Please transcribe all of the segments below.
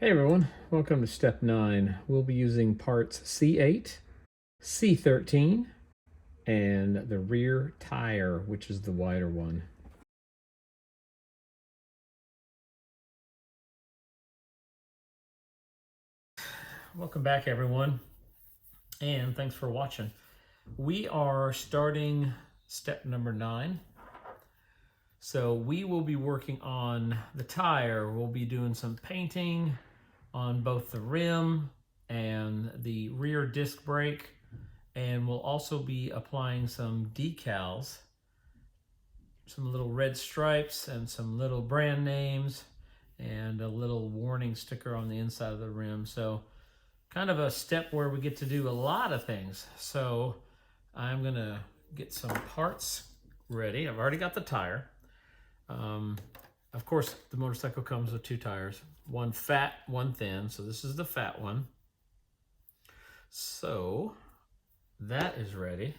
Hey everyone, welcome to step 9. We'll be using parts C8, C13, and the rear tire, which is the wider one. Welcome back everyone, and thanks for watching. We are starting step number 9. So we will be working on the tire. We'll be doing some painting on both the rim and the rear disc brake, and we'll also be applying some decals, some little red stripes and some little brand names and a little warning sticker on the inside of the rim. So kind of a step where we get to do a lot of things. So I'm gonna get some parts ready. I've already got the tire. Of course, the motorcycle comes with 2 tires, one fat, one thin. So this is the fat one. So that is ready.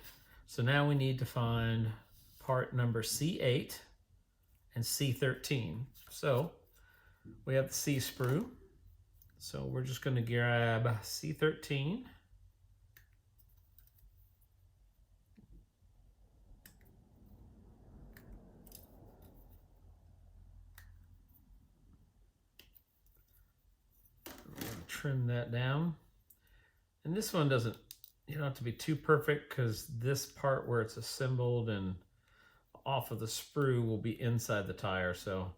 So now we need to find part number C8 and C13. So we have the C sprue. So we're just going to grab C13. Trim that down. And this one doesn't, you don't have to be too perfect because this part where it's assembled and off of the sprue will be inside the tire. So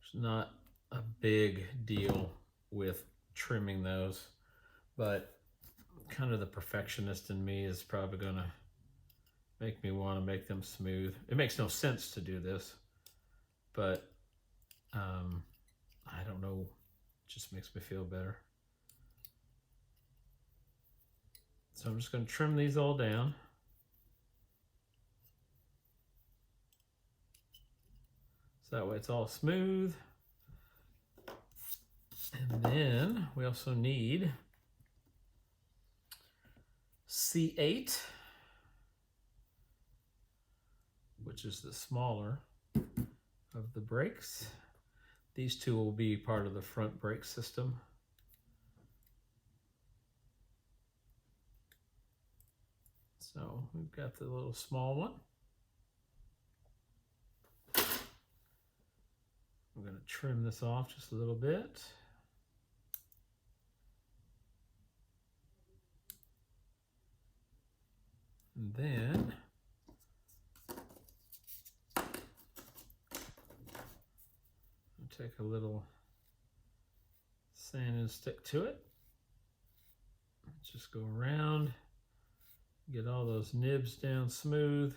it's not a big deal with trimming those, but kind of the perfectionist in me is probably gonna make me want to make them smooth. It makes no sense to do this, but I don't know, it just makes me feel better. So I'm just going to trim these all down. So that way it's all smooth. And then we also need C8, which is the smaller of the brakes. These 2 will be part of the front brake system. So we've got the little small one. I'm going to trim this off just a little bit. And then I'll take a little sand and stick to it. Just go around, get all those nibs down smooth.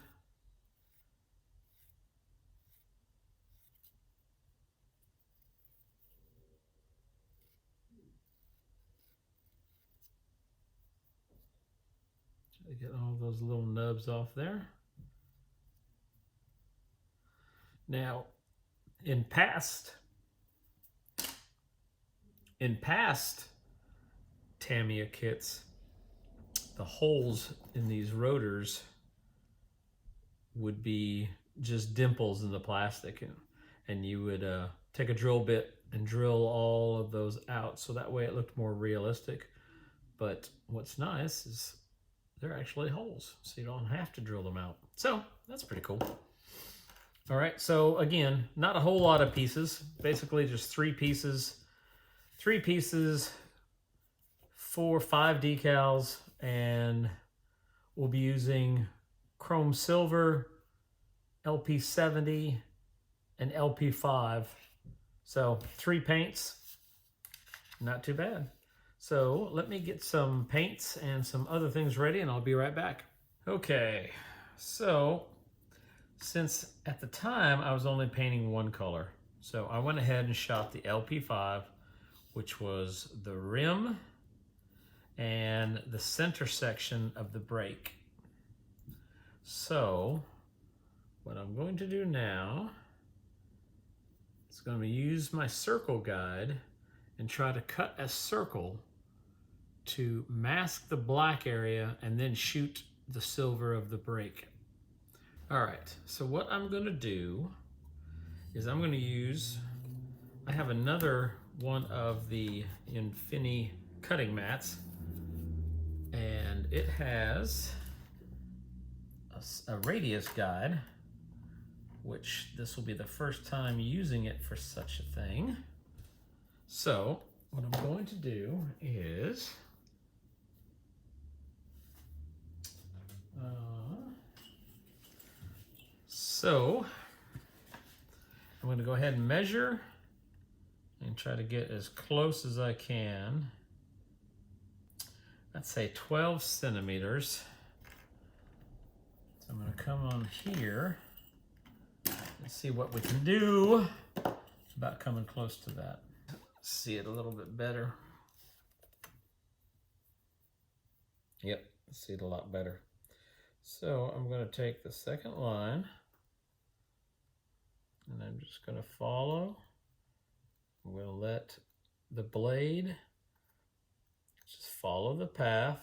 Try to get all those little nubs off there. Now, in past Tamiya kits, the holes in these rotors would be just dimples in the plastic, and you would take a drill bit and drill all of those out so that way it looked more realistic. But what's nice is they're actually holes, so you don't have to drill them out. So that's pretty cool. All right, so again, not a whole lot of pieces, basically just 3 pieces, 4, 5 decals, and we'll be using chrome silver, LP70, and LP5. So 3 paints, not too bad. So let me get some paints and some other things ready and I'll be right back. Okay, so since at the time I was only painting one color, so I went ahead and shot the LP5, which was the rim and the center section of the brake. So what I'm going to do now is going to use my circle guide and try to cut a circle to mask the black area and then shoot the silver of the brake. All right, so what I'm going to do is I have another one of the Infini cutting mats, and it has a radius guide, which this will be the first time using it for such a thing. So what I'm going to do is I'm going to go ahead and measure and try to get as close as I can. Let's say 12 centimeters. So I'm going to come on here and see what we can do about coming close to that. See it a little bit better. Yep, see it a lot better. So I'm going to take the second line and I'm just going to follow. We'll let the blade just follow the path.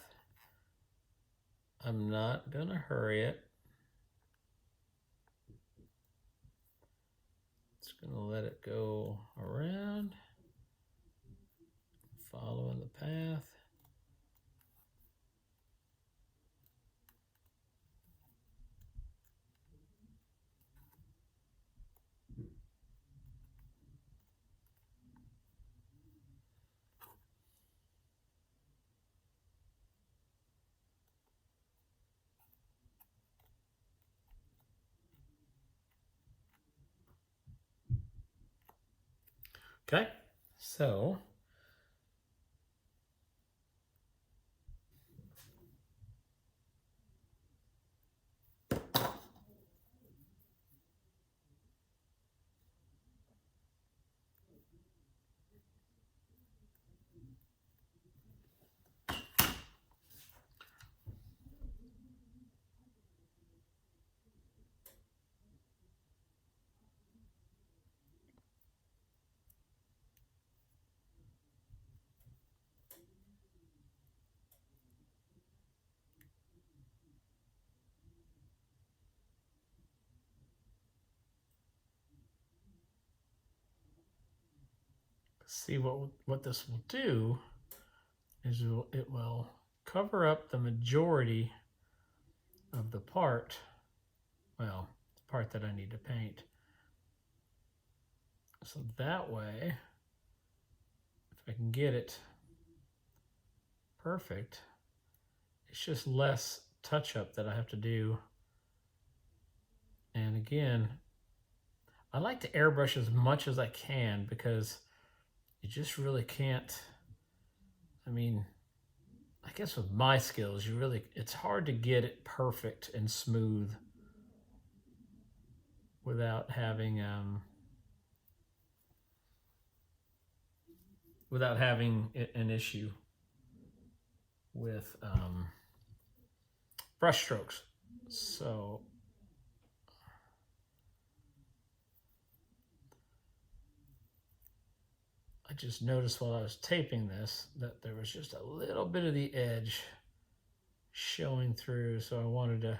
I'm not going to hurry it. Just going to let it go around, following the path. Okay, so see what this will do is it will cover up the majority of the part, well, the part that I need to paint. So that way, if I can get it perfect, it's just less touch-up that I have to do. And again, I like to airbrush as much as I can because you just really can't, I mean, I guess with my skills, it's hard to get it perfect and smooth without having an issue with brush strokes. So I just noticed while I was taping this that there was just a little bit of the edge showing through, so I wanted to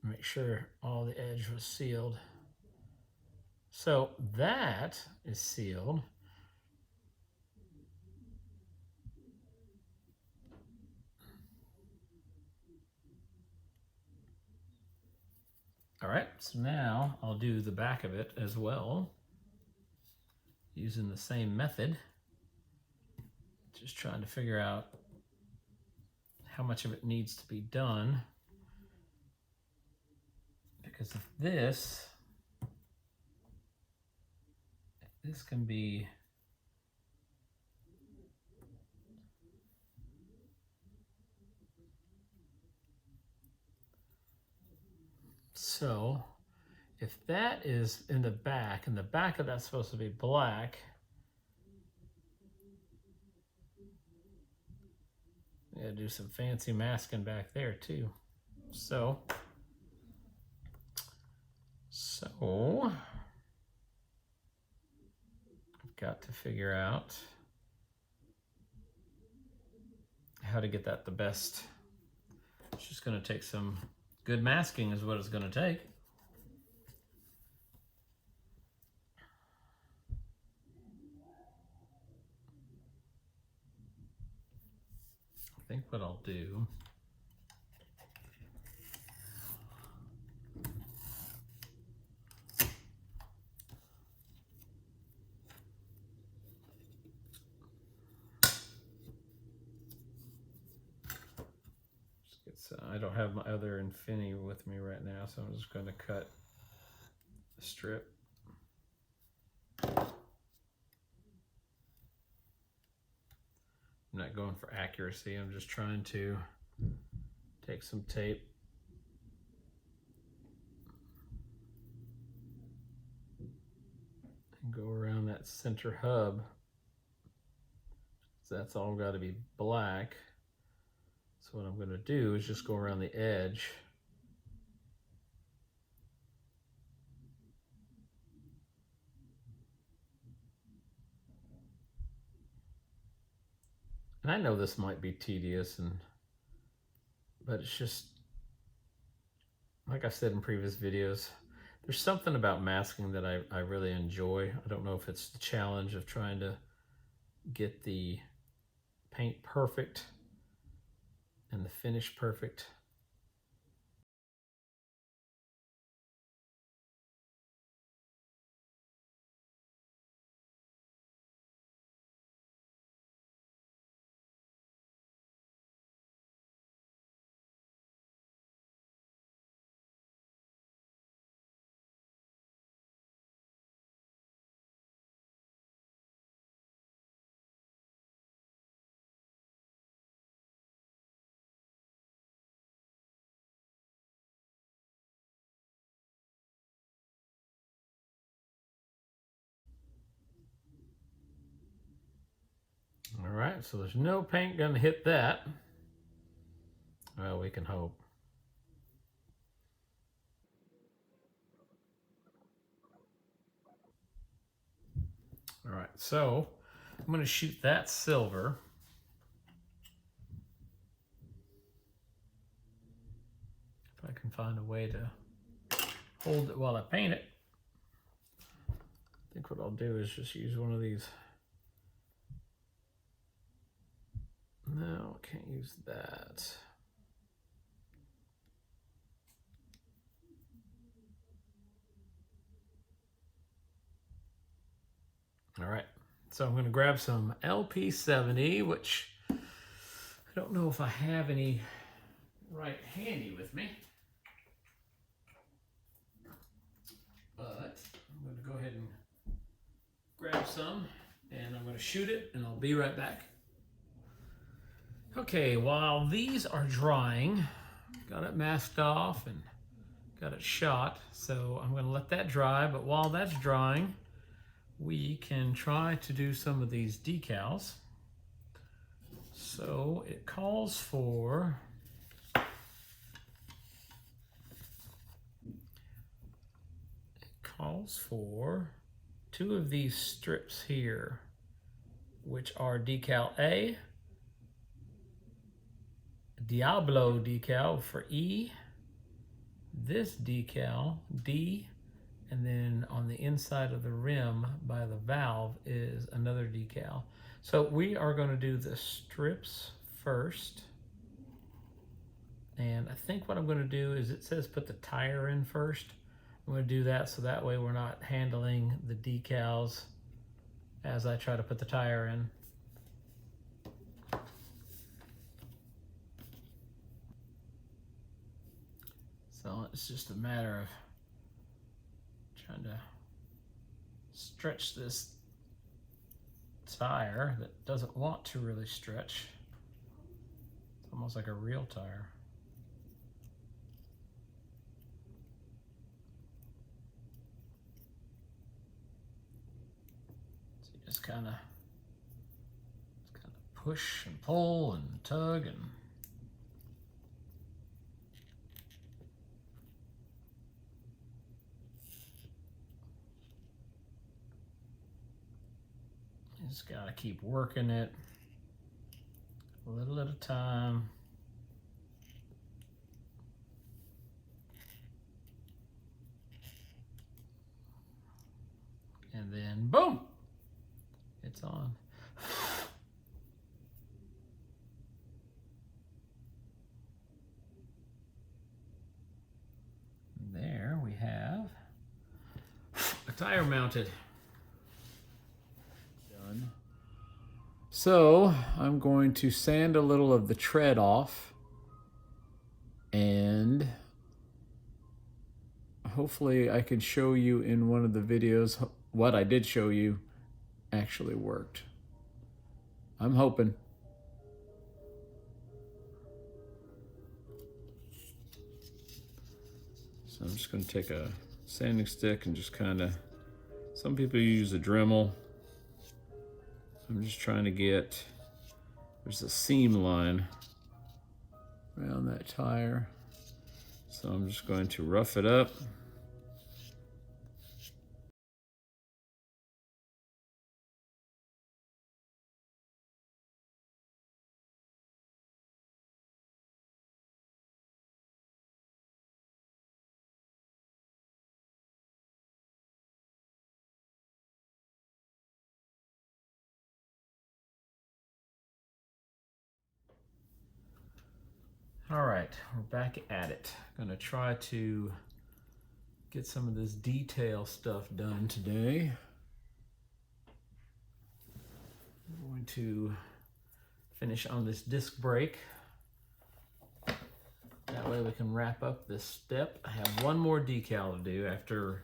make sure all the edge was sealed. So that is sealed. All right, so now I'll do the back of it as well, using the same method. Just trying to figure out how much of it needs to be done. Because if this can be so, if that is in the back, and the back of that's supposed to be black, I gotta do some fancy masking back there too. So I've got to figure out how to get that the best. It's just gonna take some good masking is what it's gonna take. think what I'll do, I don't have my other Infinity with me right now, so I'm just going to cut the strip. I'm not going for accuracy, I'm just trying to take some tape and go around that center hub. So that's all got to be black. So what I'm going to do is just go around the edge. And I know this might be tedious, but it's just, like I've said in previous videos, there's something about masking that I really enjoy. I don't know if it's the challenge of trying to get the paint perfect and the finish perfect. All right, so there's no paint gonna hit that. Well, we can hope. All right, so I'm gonna shoot that silver. If I can find a way to hold it while I paint it. I think what I'll do is just use one of these. No, I can't use that. All right, so I'm going to grab some LP70, which I don't know if I have any right handy with me, but I'm going to go ahead and grab some, and I'm going to shoot it, and I'll be right back. Okay, while these are drying, got it masked off and got it shot, so I'm going to let that dry, but while that's drying, we can try to do some of these decals. So it calls for two of these strips here, which are decal A, Diablo decal for E, this decal D, and then on the inside of the rim by the valve is another decal. So we are going to do the strips first. And I think what I'm going to do is, it says put the tire in first. I'm going to do that so that way we're not handling the decals as I try to put the tire in. So it's just a matter of trying to stretch this tire that doesn't want to really stretch. It's almost like a real tire. So you just kind of push and pull and tug and just gotta keep working it a little at a time. And then boom, it's on. tire mounted. Done. So I'm going to sand a little of the tread off, and hopefully I can show you in one of the videos what I did show you actually worked. I'm hoping. So I'm just going to take a sanding stick and just kind of, some people use a Dremel. I'm just trying to get, there's a seam line around that tire. So I'm just going to rough it up. All right, we're back at it. Gonna try to get some of this detail stuff done today. I'm going to finish on this disc brake. That way we can wrap up this step. I have one more decal to do after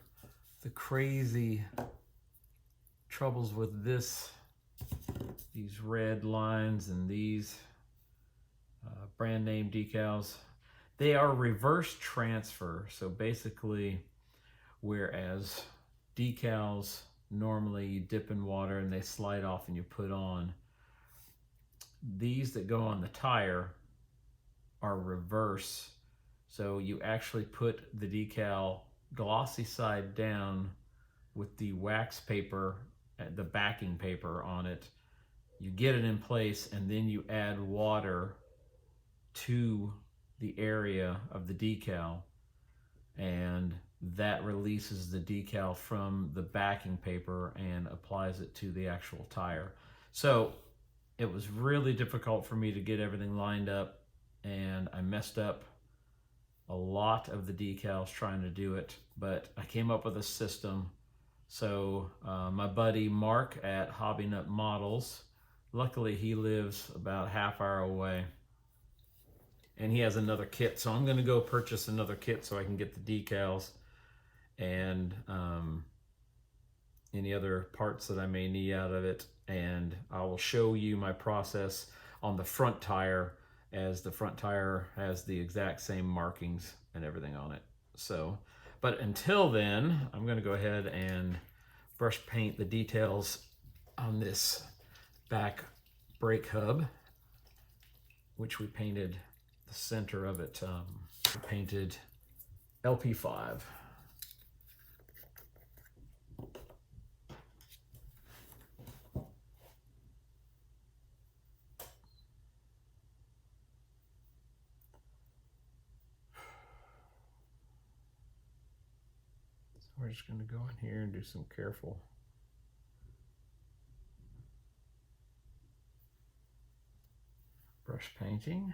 the crazy troubles with these red lines and these brand name decals. They are reverse transfer. So basically, whereas decals normally you dip in water and they slide off and you put on, these that go on the tire are reverse. So you actually put the decal glossy side down with the wax paper, the backing paper on it. You get it in place and then you add water to the area of the decal, and that releases the decal from the backing paper and applies it to the actual tire. So it was really difficult for me to get everything lined up, and I messed up a lot of the decals trying to do it, but I came up with a system. So my buddy Mark at Hobby Nut Models, luckily he lives about a half hour away, and he has another kit. So I'm gonna go purchase another kit so I can get the decals and any other parts that I may need out of it. And I will show you my process on the front tire, as the front tire has the exact same markings and everything on it. So, but until then, I'm gonna go ahead and brush paint the details on this back brake hub, which we painted the center of it, painted LP5. We're just going to go in here and do some careful brush painting.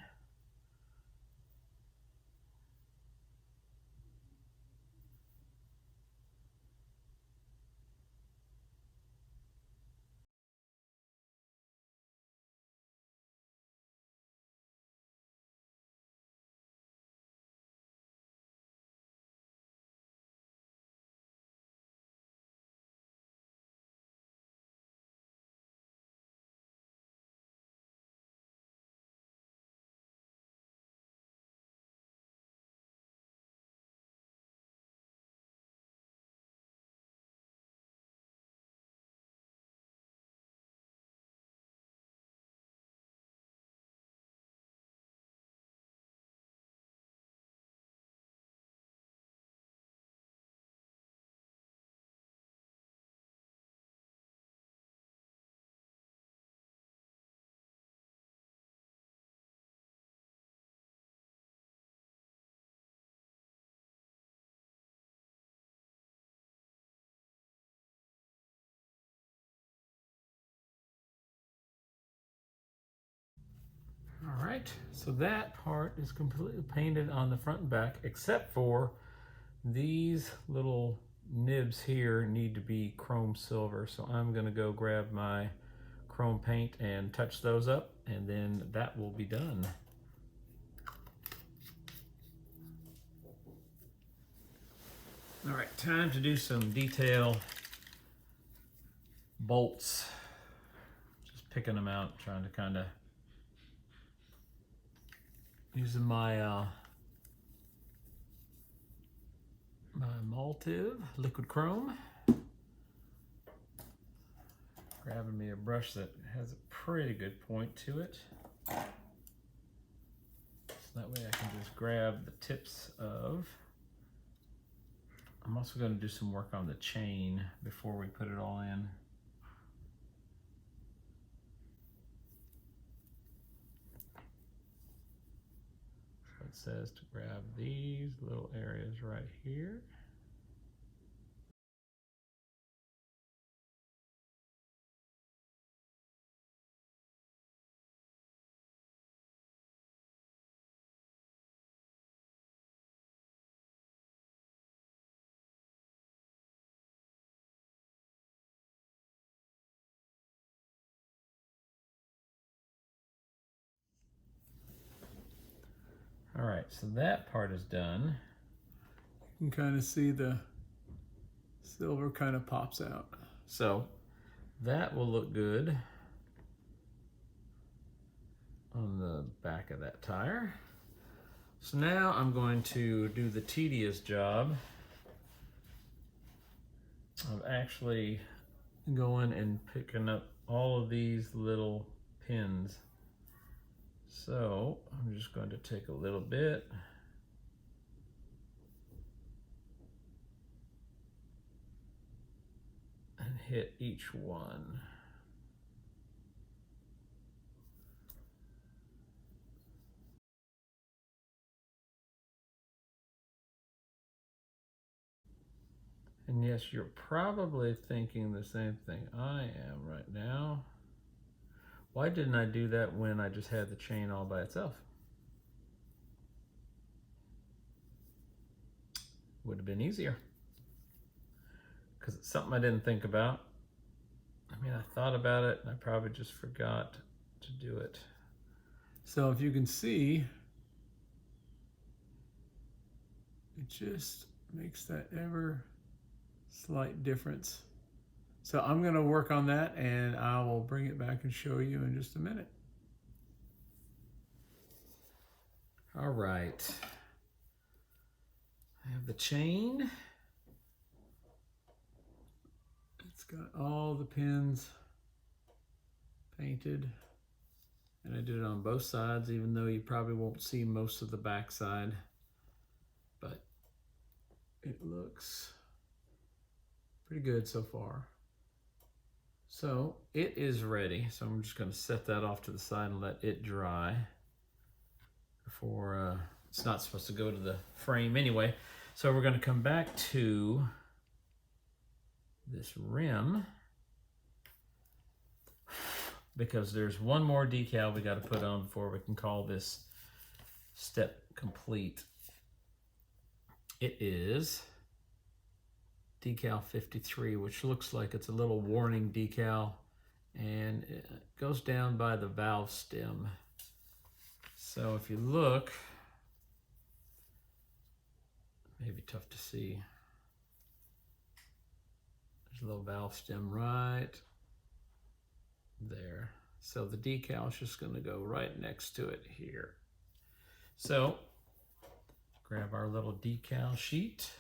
All right, so that part is completely painted on the front and back, except for these little nibs here need to be chrome silver, so I'm going to go grab my chrome paint and touch those up, and then that will be done. All right, time to do some detail bolts. Just picking them out, trying to kind of using my my Maltive liquid chrome. Grabbing me a brush that has a pretty good point to it. So that way I can just grab the tips of. I'm also going to do some work on the chain before we put it all in. So it says to grab these little areas right here. All right, so that part is done. You can kind of see the silver kind of pops out. So that will look good on the back of that tire. So now I'm going to do the tedious job of actually going and picking up all of these little pins. So I'm just going to take a little bit and hit each one. And yes, you're probably thinking the same thing I am right now. Why didn't I do that when I just had the chain all by itself? Would have been easier. Because it's something I didn't think about. I mean, I thought about it and I probably just forgot to do it. So if you can see, it just makes that ever slight difference. So I'm going to work on that and I will bring it back and show you in just a minute. All right. I have the chain. It's got all the pins painted. And I did it on both sides, even though you probably won't see most of the back side. But it looks pretty good so far. So it is ready. So I'm just going to set that off to the side and let it dry before it's not supposed to go to the frame anyway. So we're going to come back to this rim because there's one more decal we got to put on before we can call this step complete. It is decal 53, which looks like it's a little warning decal, and it goes down by the valve stem. So if you look, maybe tough to see. There's a little valve stem right there. So the decal is just going to go right next to it here. So grab our little decal sheet.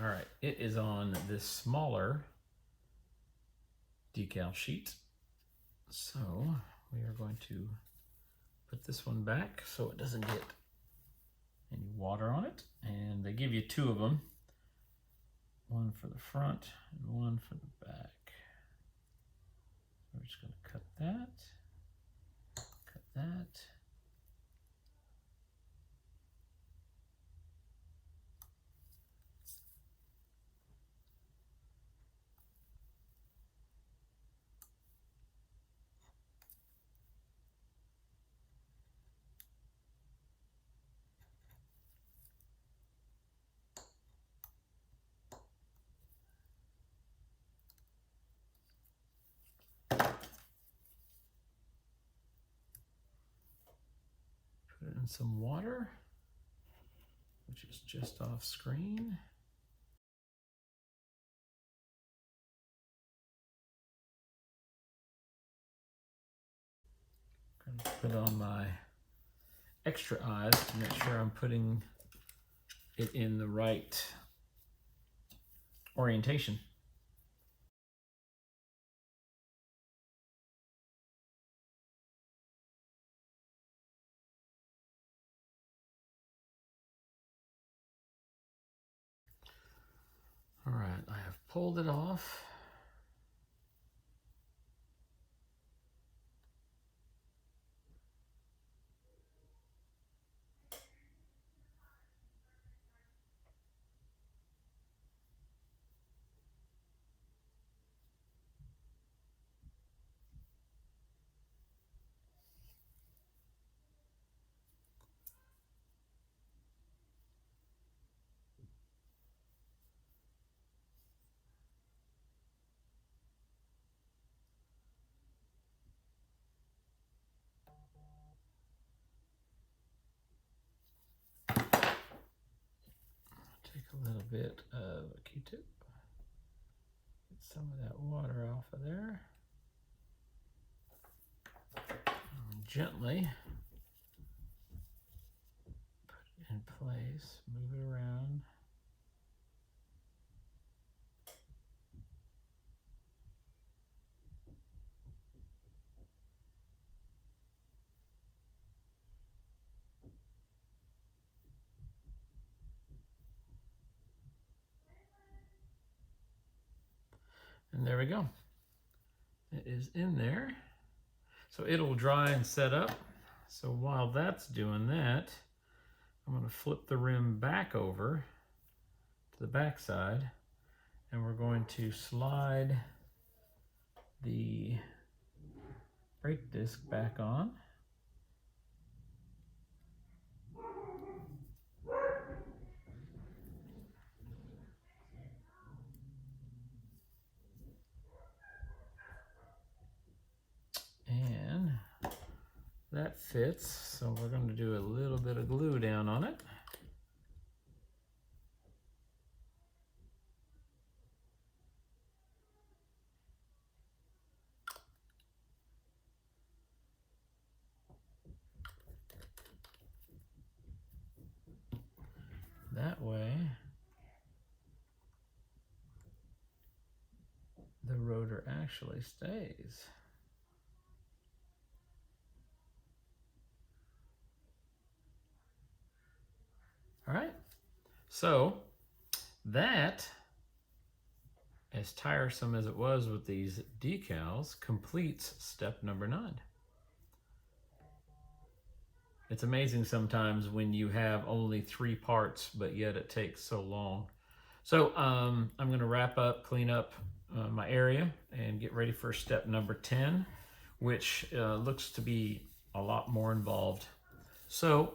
All right, it is on this smaller decal sheet. So we are going to put this one back so it doesn't get any water on it. And they give you two of them, one for the front and one for the back. We're just going to cut that, cut that. and some water, which is just off screen. I'm going to put on my extra eyes to make sure I'm putting it in the right orientation. All right, I have pulled it off. Take a little bit of a Q-tip, get some of that water off of there, and gently put it in place, move it around. And there we go. It is in there. So it'll dry and set up. So while that's doing that, I'm going to flip the rim back over to the back side, and we're going to slide the brake disc back on. And that fits, so we're going to do a little bit of glue down on it. That way, the rotor actually stays. All right, so that, as tiresome as it was with these decals, completes step number 9. It's amazing sometimes when you have only 3 parts, but yet it takes so long. So I'm going to wrap up, clean up my area, and get ready for step number 10, which looks to be a lot more involved. So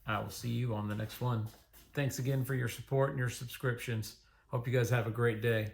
I will see you on the next one. Thanks again for your support and your subscriptions. Hope you guys have a great day.